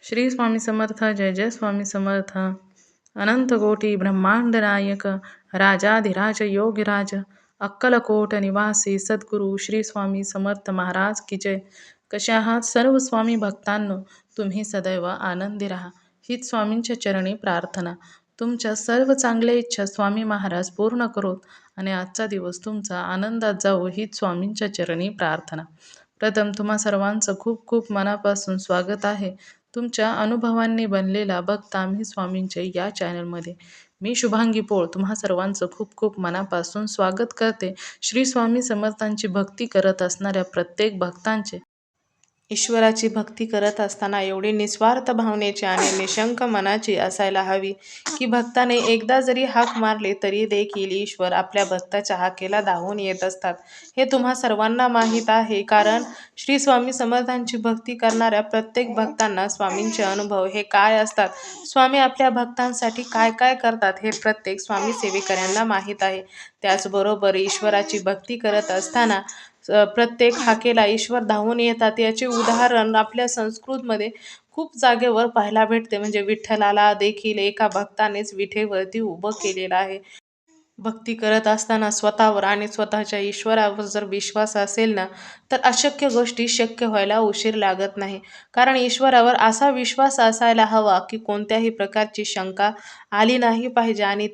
श्री स्वामी समर्थ. जय जय स्वामी समर्थ. अनंत कोटी ब्रह्मांड नायक राजाधिराज योगीराज अक्कलकोट निवासी सद्गुरू श्री स्वामी समर्थ महाराज की जय. कसे आहात सर्व स्वामी भक्तांनो? तुम्ही सदैव आनंदी राहा हीच स्वामींच्या चरणी प्रार्थना. तुमच्या सर्व चांगल्या इच्छा स्वामी महाराज पूर्ण करोत आणि आजचा दिवस तुमचा आनंदात जावो हीच स्वामींच्या चरणी प्रार्थना. प्रथम तुम्हा सर्वांचं खूप खूप मनापासून स्वागत आहे. तुमच्या अनुभवांनी बनलेला भक्त आम्ही स्वामींचे या चॅनलमध्ये. मी शुभांगी पोळ तुम्हा सर्वांचं खूप खूप मनापासून स्वागत करते. श्री स्वामी समर्थांची भक्ती करत असणाऱ्या प्रत्येक भक्तांचे, ईश्वराची भक्ती करत असताना एवढी निस्वार्थ भावनेची आणि निशंक मनाची असायला हवी की भक्ताने एकदा जरी हाक मारली तरी देखील ईश्वर आपल्या भक्ताच्या हाकेला धावून येत असतात. हे तुम्हा सर्वांना माहीत आहे, कारण श्री स्वामी समर्थांची भक्ती करणाऱ्या प्रत्येक भक्तांना स्वामींचे अनुभव हे काय असतात, स्वामी आपल्या भक्तांसाठी काय काय करतात हे प्रत्येक स्वामी सेवेकऱ्यांना माहीत आहे. त्याचबरोबर ईश्वराची भक्ती करत असताना प्रत्येक हाकेला ईश्वर धावून येतात याचे उदाहरण आपल्या संस्कृतमध्ये खूप जागेवर पाहायला भेटते. म्हणजे विठ्ठलाला देखील एका भक्तानेच विठेवरती उभं केलेलं आहे. भक्ती करत असताना स्वतःवर आणि स्वतःच्या ईश्वरावर जर विश्वास असेल ना, तर अशक्य गोष्टी शक्य व्हायला उशीर लागत नाही. कारण ईश्वरावर असा विश्वास असायला हवा की कोणत्याही प्रकारची शंका आली नाही पाहिजे. आणि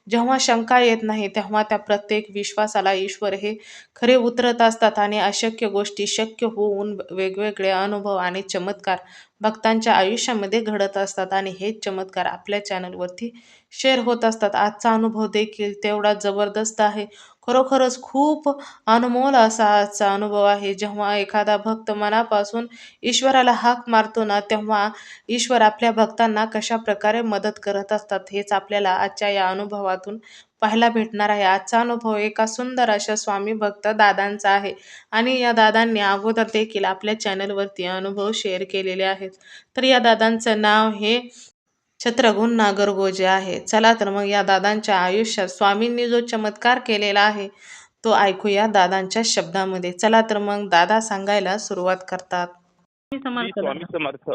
जेव्हा शंका येत नाही तेव्हा त्या प्रत्येक विश्वासाला ईश्वर हे खरे उतरत असतात आणि अशक्य गोष्टी शक्य होऊन वेगवेगळे अनुभव आणि चमत्कार भक्तांच्या आयुष्यामध्ये घडत असतात. आणि हेच चमत्कार आपल्या चॅनलवरती शेअर होत असतात. आजचा अनुभव देखील तेवढा जबरदस्त आहे. खरोखरच खूप अनमोल असा आजचा अनुभव आहे. जेव्हा एखादा भक्त मनापासून ईश्वराला हाक मारतो ना, तेव्हा ईश्वर आपल्या भक्तांना कशा प्रकारे मदत करत असतात हेच आपल्याला आजच्या या अनुभवातून पाहायला भेटणार आहे. आजचा अनुभव एका सुंदर अशा स्वामी भक्त दादांचा आहे आणि या दादांनी अगोदर देखील आपल्या चॅनलवरती अनुभव शेअर केलेले आहेत. तर या दादांचं नाव हे छत्रगुण नागरगोजे आहे. चला तर मग या दादांच्या आयुष्यात स्वामींनी जो चमत्कार केलेला आहे तो ऐकूया दादांच्या शब्दामध्ये. चला तर मग दादा सांगायला सुरुवात करतात. श्री स्वामी समर्थ.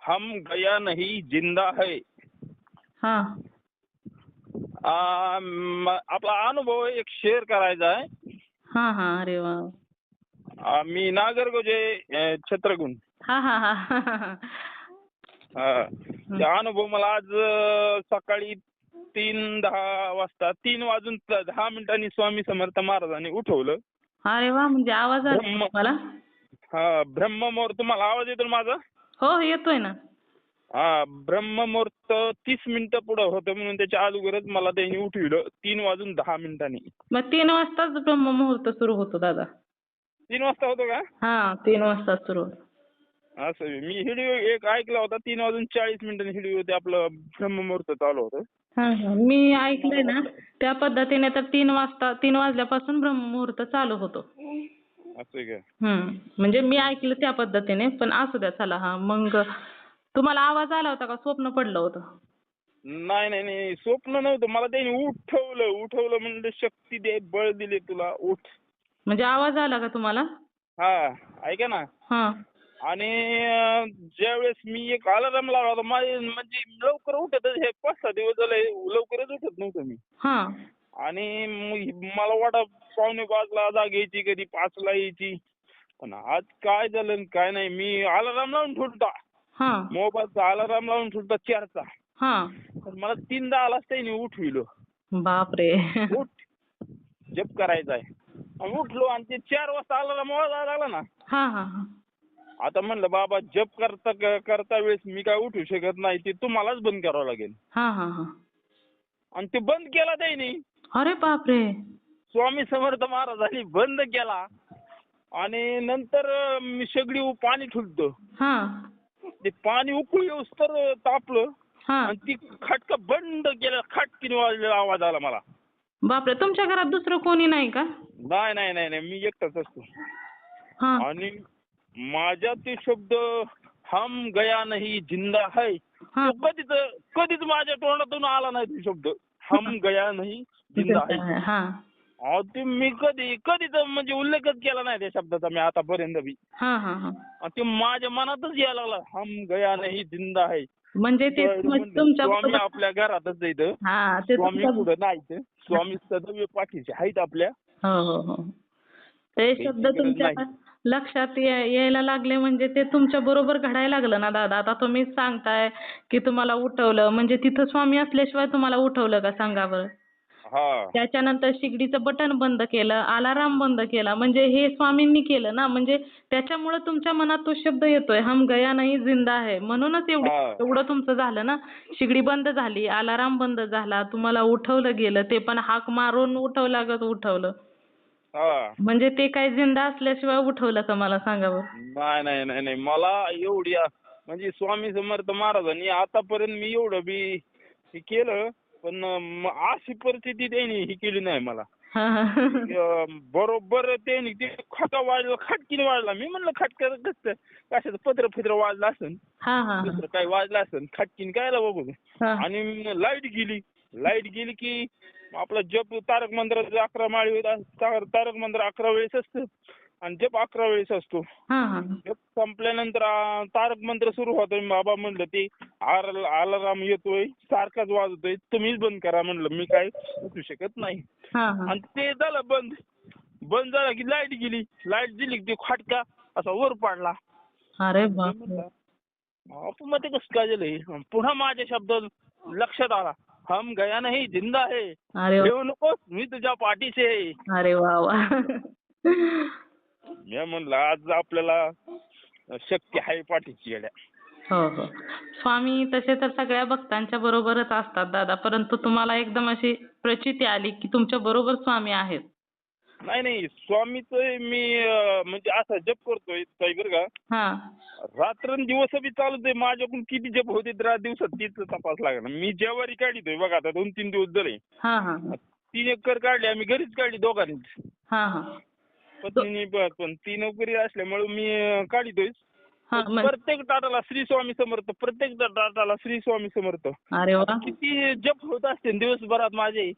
हम गया नहीं जिंदा है. हा, आपला अनुभव एक शेअर करायचा आहे. हा हा, अरे वा. मी नागरगोजे छत्रगुण. हा हा हा. ते अनुभव मला आज सकाळी 3:10 वाजता 3:10 स्वामी समर्थ महाराजांनी उठवलं. अरे वा, म्हणजे आवाज आला मला. ब्रह्ममुहूर्त. तुम्हाला आवाज येतो माझा? हो, येतोय ना. ब्रह्ममुहूर्त 30 मिनिटं पुढे होतं म्हणून त्याच्या अगोदरच मला त्यांनी उठविलं 3:10. मग 3 वाजताच ब्रह्ममुहूर्त सुरू होतो दादा. 3 वाजता होतो का? हा, 3 वाजता सुरू. असं मी व्हिडिओ एक ऐकला होता 3:40 व्हिडिओ ते आपलं ब्रह्ममुहूर्त चालू होतं. मी ऐकलंय ना त्या पद्धतीने. तर 3 वाजल्यापासून ब्रह्ममुहूर्त चालू होतो. असं का? म्हणजे मी ऐकलं त्या पद्धतीने. पण असू द्या, चला. हा, मग तुम्हाला आवाज आला होता का स्वप्न पडलं होतं? नाही, स्वप्न नव्हतं. मला त्यांनी उठवलं म्हणजे शक्ती दे, बळ दिले, तुला उठ. म्हणजे आवाज आला का तुम्हाला? ऐका ना. हा. आणि ज्यावेळेस मी एक अलार्म लावला होता, म्हणजे लवकर उठतच हे 5-6 दिवस झाले लवकरच उठत नव्हतं मी. आणि मला वाटत 4:45ला जाग यायची, कधी 5ला यायची. पण आज काय झालं काय नाही, मी अलार्म लावून ठेवता, मोबाईलचा अलार्म लावून ठेवता 4चा. पण मला 3:10लाच त्यांनी उठविलं. बापरे. उठ, जप करायचा आहे. उठलो आणि ते 4 वाजता अलार्म वाजायला लागला ना. आता म्हणलं बाबा जप करता वेळेस मी काय उठू शकत नाही, ते तुम्हालाच बंद करावं लागेल. आणि ते बंद केला त्यांनी. अरे बापरे. स्वामी समर्थ महाराजांनी बंद केला. आणि नंतर मी सगळी पाणी ठुलतो. ते पाणी उकळी येऊस तर तापलं आणि ती खटका बंद केला. खटकीने वाजलेला आवाज आला मला. बापरे. तुमच्या घरात दुसरं कोणी नाही का? नाही, मी एकटाच असतो. आणि माझ्या ते शब्द हम गया नहीं जिंदा है कधीच माझ्या तोंडातून आला नाही तो शब्द. हम गया नहीं जिंदा है. अहो ते मी कधी तर म्हणजे उल्लेखच केला नाही त्या शब्दाचा मी आतापर्यंत बी. हा हा हा. आणि ते माझ्या मनातच यायला लागला, हम गया नाही जिंदा है. म्हणजे ते बरं म्हणलं, तुमच्या स्वामी बरोबर. आपल्या घरातच येतं, हा ते स्वामी तुमच्या. पुढे नाही, स्वामी सदैव पाठीशी आहेत आपल्या. हो हो हो. ते शब्द भीती गरज तुमच्या नाही. लक्षात यायला लागले म्हणजे ते तुमच्या बरोबर घडायला लागलं ना दादा. आता तुम्ही सांगताय की तुम्हाला उठवलं, म्हणजे तिथं स्वामी असल्याशिवाय तुम्हाला उठवलं का सांगा बरं. हा त्याच्यानंतर शिगडीचं बटन बंद केलं, अलाराम बंद केला, म्हणजे हे स्वामींनी केलं ना. म्हणजे त्याच्यामुळे तुमच्या मनात तो शब्द येतोय, हम गया नहीं जिंदा है, म्हणूनच हा एवढं तुमचं झालं ना. शिगडी बंद झाली, अलाराम बंद झाला, तुम्हाला उठवलं गेलं, ते पण हाक मारून उठवल्यागत उठवलं. हा. म्हणजे ते काय जिंदा असल्याशिवाय उठवलं का मला सांगा बरं. नाही नाही नाही नाही, मला एवढी म्हणजे स्वामी समर्थ महाराजांनी आतापर्यंत मी एवढं बी हे केलं, पण अशी परिस्थिती त्यांनी ही केली नाही मला. हा हा. बरोबर त्यांनी ते खटका वाजला, खटकीने वाजला. मी म्हणलं खटका कसं कशाचं पत्र फित्र वाजलं असेल, हा हा दुसरं काही वाजलं असेल, खटकीने कायला बघू. हा. आणि लाईट गेली की आपला जप तारक मंत्राचे 11 माळी होत, तारक मंत्र 11 वेळेस असतं आणि जप 11 वेळेस असतो. हा हा. जप संपल्यानंतर तारक मंत्र सुरू होतोय. बाबा म्हणलं ते अलाराम येतोय सारखाच वाजतोय, तुम्हीच बंद करा म्हणलं, मी काय उठू शकत नाही. हा हा. आणि ते झालं बंद झालं की लाईट गेली. लाईट दिली की ते खटका असा वर पडला. अरे बापरे. आपण मग ते कसं काय झालंय. पुन्हा माझ्या शब्दात लक्षात आला, हम गया नहीं जिंदा है, अरे वा. येऊ नकोस मी तुझ्या पाठीशी आहे. अरे वा वा. मी म्हणलं आज आपल्याला शक्ती आहे पाठीची येड्या. हो हो. स्वामी तसे तर सगळ्या भक्तांच्या बरोबरच असतात दादा, परंतु तुम्हाला एकदम अशी प्रचिती आली की तुमच्या बरोबर स्वामी आहेत. नाही स्वामीचं मी म्हणजे असा जप करतोय ताई बरं का. हा. रात्रंदिवस बी चालूच आहे. माझ्याकडून किती जप होते दिवसात तीच तपास लागला. मी ज्वारी काढतोय बघा आता 2-3 दिवस झाले. हा हा 3 एकर काढली आम्ही, घरीच काढली दोघांनीच. हा हा. पत्नीने पण 3 नोकरी असल्यामुळे मी काढतोय. हा प्रत्येक ताटाला श्री स्वामी समर्थ, प्रत्येक ताटाला श्री स्वामी समर्थ. अरे वा. किती जप होत असतील दिवसभरात माझे,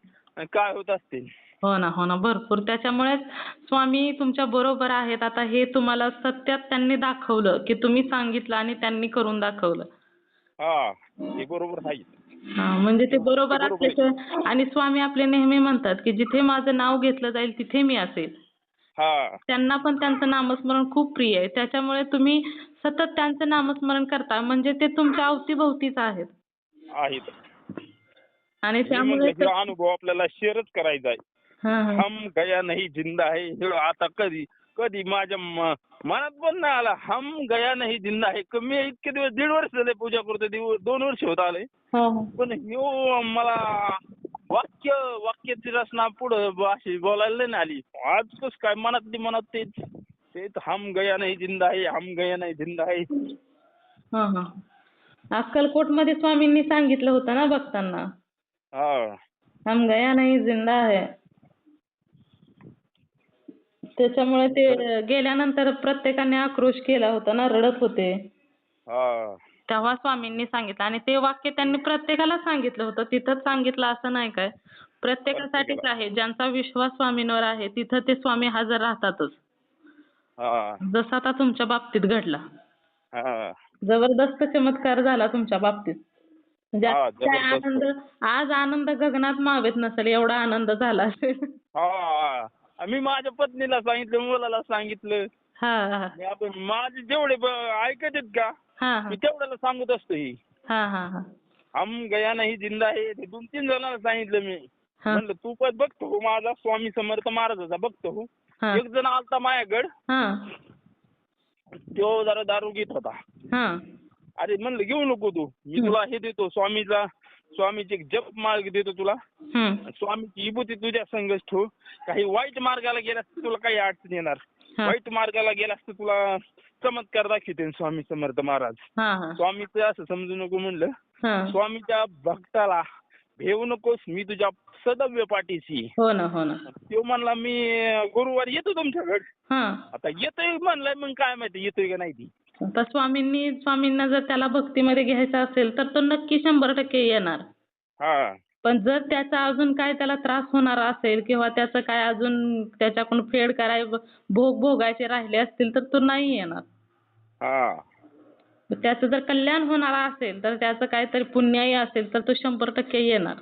काय होत असतील. हो ना हो ना, भरपूर. त्याच्यामुळेच स्वामी तुमच्या बरोबर आहेत. आता हे तुम्हाला सत्यात त्यांनी दाखवलं की तुम्ही सांगितलं आणि त्यांनी करून दाखवलं. हा हे बरोबर आहे. हा, म्हणजे ते बरोबर असल्याचं. आणि स्वामी आपले नेहमी म्हणतात की जिथे माझं नाव घेतलं जाईल तिथे मी असेल. हा त्यांना पण त्यांचं नामस्मरण खूप प्रिय आहे. त्याच्यामुळे तुम्ही सतत त्यांचं नामस्मरण करता, म्हणजे ते तुमच्या अवतीभोवतीच आहेत. आहेत. आणि मी त्यामुळे म्हणलं हा अनुभव आपल्याला शेअरच करायचा आहे. हा हा. हम गया नहीं जिंदा है हे आता कधी माझ्या मनात पण नाही आला. हम गया नहीं जिंदा है. मी इतके दिवस 1.5 वर्ष झाले पूजा करतोय, 2 वर्ष होत आले. हो हो. पण मला वाक्याची रचना पुढे अशी बोलायला नाही आली. आज कसं काय मनात तेच हम गया नहीं जिंदा है, हम गया नहीं जिंदा है. हा हा. अक्कलकोटमध्ये स्वामींनी सांगितलं होतं ना भक्तांना, हा हम गया नहीं जिंदा है. त्याच्यामुळे ते गेल्यानंतर प्रत्येकाने आक्रोश केला होता ना, रडत होते. हा तेव्हा स्वामींनी सांगितलं, आणि ते वाक्य त्यांनी प्रत्येकाला सांगितलं होतं. तिथंच सांगितलं असं नाही काय, प्रत्येकासाठीच आहे. ज्यांचा विश्वास स्वामींवर आहे तिथं ते स्वामी हजर राहतातच. हा जसं आता तुमच्या बाबतीत घडला. हा जबरदस्त चमत्कार झाला तुमच्या बाबतीत. म्हणजे हा, काय जबरदस्त. आनंद, आज आनंद गगनात मावेत नसेल एवढा आनंद झाला असेल. हा मी माझ्या पत्नीला सांगितलं, मुलाला सांगितलं. हा हा आपण माझे जेवढे ऐकत आहेत का हा मी तेवढ्याला सांगत असतो. ही हा हा हा. हम गया नाही जिंदा आहे ते 2-3 जणांना सांगितलं मी. हा म्हणलं तू पण बघतो माझा स्वामी समर्थ महाराजाचा बघतो. हा एक जण आलता माझ्याकडं, हा तो जरा दारू घेत होता. हा. अरे म्हणलं घेऊ नको तू, मी तुला हे देतो स्वामीची एक जप माळ देतो तुला. हम्म. स्वामीची विभूती तुझ्या संगच ठेव. काही वाईट मार्गाला गेलास तर तुला काही अडचण येणार. हा. वाईट मार्गाला गेलास तर तुला चमत्कार दाखवते स्वामी समर्थ महाराज. हा हा स्वामीचं असं समजू नको म्हणलं. हा. स्वामीच्या भक्ताला भेऊ नकोस, मी तुझ्या सदैव पाठीशी. हो ना हो ना. तो म्हणला मी गुरुवारी येतो तुमच्याकडे. हा. आता येतोय म्हणलाय, मग काय माहिती येतोय का नाही ती. आता स्वामींना जर त्याला भक्तीमध्ये घ्यायचं असेल तर तो नक्की 100% येणार. हा पण जर त्याचा अजून काय त्याला त्रास होणार असेल किंवा त्याचं काय अजून त्याच्याकडून फेड भोग भोगायचे राहिले असतील तर तो नाही येणार. हा त्याचं जर कल्याण होणार असेल तर त्याचं काहीतरी पुण्याई असेल तर तो 100% येणार.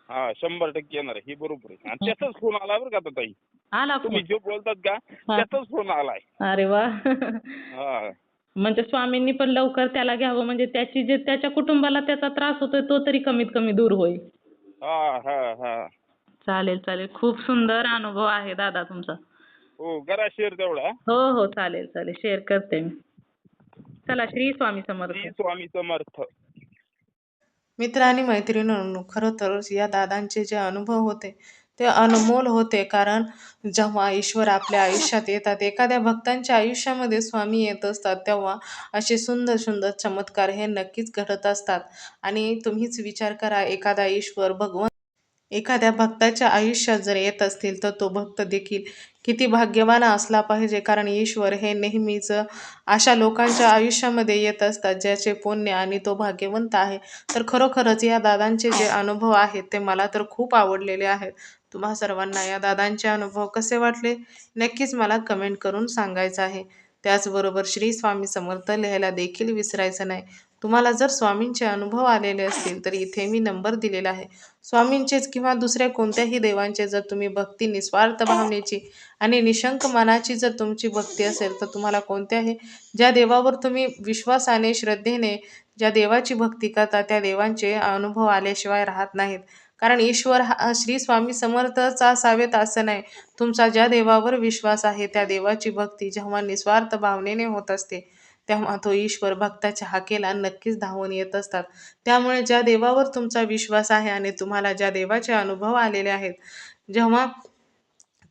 हा 100% येणार आहे. हे बरोबर आहे. आणि त्याचाच फोन आला बरं का आता ताई. आला तुम्ही फोन. जे बोलतात का त्याचाच फोन आलाय. अरे वा. हा म्हणजे स्वामींनी पण लवकर त्याला घ्यावं म्हणजे त्याच्या कुटुंबाला त्याचा त्रास होतोय तो तरी कमीत कमी दूर होईल. हा हा हा चालेल चालेल. खूप सुंदर अनुभव आहे दादा तुमचा. हो करा शेअर तेवढा. हो हो चालेल चालेल शेअर करते मी. चला श्री स्वामी समर्थ. श्री स्वामी समर्थ. मित्र आणि मैत्रिणींनो, खरं तर या दादांचे जे अनुभव होते ते अनमोल होते. कारण जेव्हा ईश्वर आपल्या आयुष्यात येतात, एखाद्या भक्तांच्या आयुष्यामध्ये स्वामी येत असतात, तेव्हा असे सुंदर सुंदर चमत्कार हे नक्कीच घडत असतात. आणि तुम्हीच विचार करा, एखादा ईश्वर भगवंत एखाद्या भक्ताच्या आयुष्यात जर येत असतील तर तो भक्त देखील किती भाग्यवान असला पाहिजे. कारण ईश्वर हे नेहमीच अशा लोकांच्या आयुष्यामध्ये येत असतात ज्याचे पुण्य आणि तो भाग्यवंत आहे. तर खरोखरच या दादांचे जे अनुभव आहेत ते मला तर खूप आवडलेले आहेत. तुम्हा सर्वांना या दादांचे अनुभव कसे वाटले नक्कीच मला कमेंट करून सांगायचं आहे. त्याचबरोबर श्री स्वामी समर्थ लिहायला देखील विसरायचं नाही. तुम्हाला जर स्वामींचे अनुभव आलेले असतील तर इथे मी नंबर दिलेला आहे. स्वामींचेच किंवा दुसऱ्या कोणत्याही देवांचे जर तुम्ही भक्ती निस्वार्थ भावनेची आणि निशंक मनाची जर तुमची भक्ती असेल तर तुम्हाला कोणत्याही ज्या देवावर तुम्ही विश्वासाने श्रद्धेने ज्या देवाची भक्ती करता त्या देवांचे अनुभव आल्याशिवाय राहत नाहीत. कारण ईश्वर हा श्री स्वामी समर्थच असावेत असं नाही. तुमचा ज्या देवावर विश्वास आहे त्या देवाची भक्ती जेव्हा निस्वार्थ भावनेने होत असते तेव्हा तो ईश्वर भक्ताच्या हाकेला नक्कीच धावून येत असतात. त्यामुळे ज्या देवावर तुमचा विश्वास आहे आणि तुम्हाला ज्या देवाचे अनुभव आलेले आहेत, जेव्हा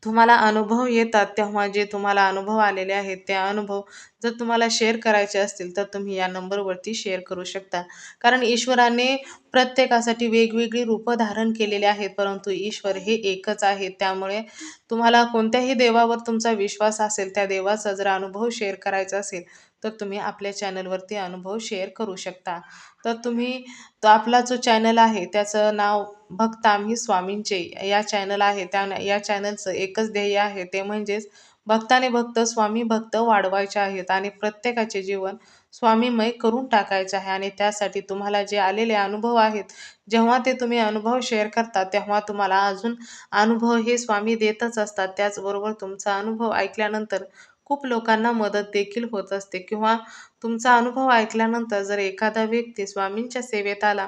तुम्हाला अनुभव येतात तेव्हा जे तुम्हाला अनुभव आलेले आहेत ते अनुभव जर तुम्हाला शेअर करायचे असतील तर तुम्ही या नंबरवरती शेअर करू शकता. कारण ईश्वराने प्रत्येकासाठी वेगवेगळी रूपं धारण केलेली आहेत, परंतु ईश्वर हे एकच आहे. त्यामुळे तुम्हाला कोणत्याही देवावर तुमचा विश्वास असेल त्या देवाचा जर अनुभव शेअर करायचा असेल तर तुम्ही आपल्या चॅनलवरती अनुभव शेअर करू शकता. तर तुम्ही तो आपला जो चॅनल आहे त्याचं नाव भक्त आम्ही स्वामींचे या चॅनल आहे. या चॅनलचं एकच ध्येय आहे ते म्हणजेच भक्ताने भक्त स्वामी भक्त वाढवायचे आहेत आणि प्रत्येकाचे जीवन स्वामीमय करून टाकायचे आहे. आणि त्यासाठी तुम्हाला जे आलेले अनुभव आहेत जेव्हा ते तुम्ही अनुभव शेअर करता तेव्हा तुम्हाला अजून अनुभव हे स्वामी देतच असतात. त्याचबरोबर तुमचा अनुभव ऐकल्यानंतर खूप लोकांना मदत देखील होत असते. किंवा तुमचा अनुभव ऐकल्यानंतर जर एखादा व्यक्ती स्वामींच्या सेवेत आला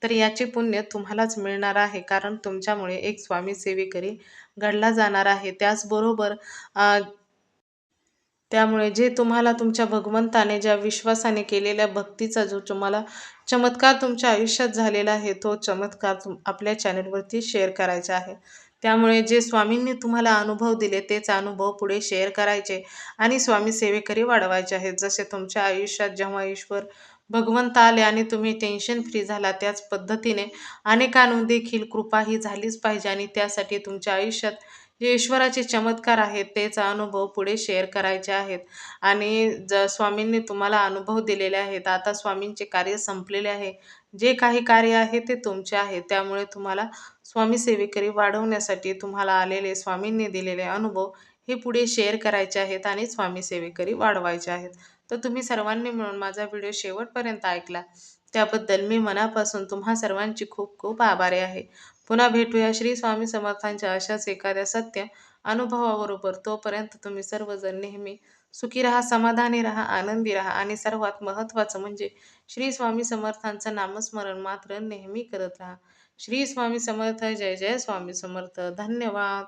तर याचे पुण्य तुम्हालाच मिळणार आहे. कारण तुमच्यामुळे एक स्वामी सेवेकरी घडला जाणार आहे. त्याचबरोबर त्यामुळे जे तुम्हाला तुमच्या भगवंताने ज्या विश्वासाने केलेल्या भक्तीचा जो तुम्हाला चमत्कार तुमच्या आयुष्यात झालेला आहे तो चमत्कार आपल्या चॅनलवरती शेअर करायचा आहे. त्यामुळे जे स्वामींनी तुम्हाला अनुभव दिले तेच अनुभव पुढे शेअर करायचे आणि स्वामी सेवेकरी वाढवायचे आहेत. जसे तुमच्या आयुष्यात जेव्हा ईश्वर भगवंत आले आणि तुम्ही टेन्शन फ्री झाला त्याच पद्धतीने अनेकांवर देखील कृपा ही झालीच पाहिजे. आणि त्यासाठी तुमच्या आयुष्यात जे ईश्वराचे चमत्कार आहेत तेचा अनुभव पुढे शेअर करायचे आहेत. आणि स्वामींनी तुम्हाला अनुभव दिलेले आहेत. आता स्वामींचे कार्य संपलेले आहे. जे काही कार्य आहे ते तुमचे आहे. त्यामुळे तुम्हाला स्वामी सेवेकरी वाढवण्यासाठी तुम्हाला आलेले स्वामींनी दिलेले अनुभव हे पुढे शेअर करायचे आहेत आणि स्वामी सेवेकरी वाढवायचे आहेत. तर तुम्ही सर्वांनी मिळून माझा व्हिडिओ शेवटपर्यंत ऐकला त्याबद्दल मी मनापासून तुम्हा सर्वांची खूप खूप आभारी आहे. पुन्हा भेटूया श्री स्वामी समर्थांच्या अशाच एखाद्या सत्य अनुभवाबरोबर. तोपर्यंत तुम्ही सर्वजण नेहमी सुखी राहा, समाधानी राहा, आनंदी राहा आणि सर्वात महत्त्वाचं म्हणजे श्री स्वामी समर्थांचं नामस्मरण मात्र नेहमी करत राहा. श्री स्वामी समर्थ. जय जय स्वामी समर्थ. धन्यवाद.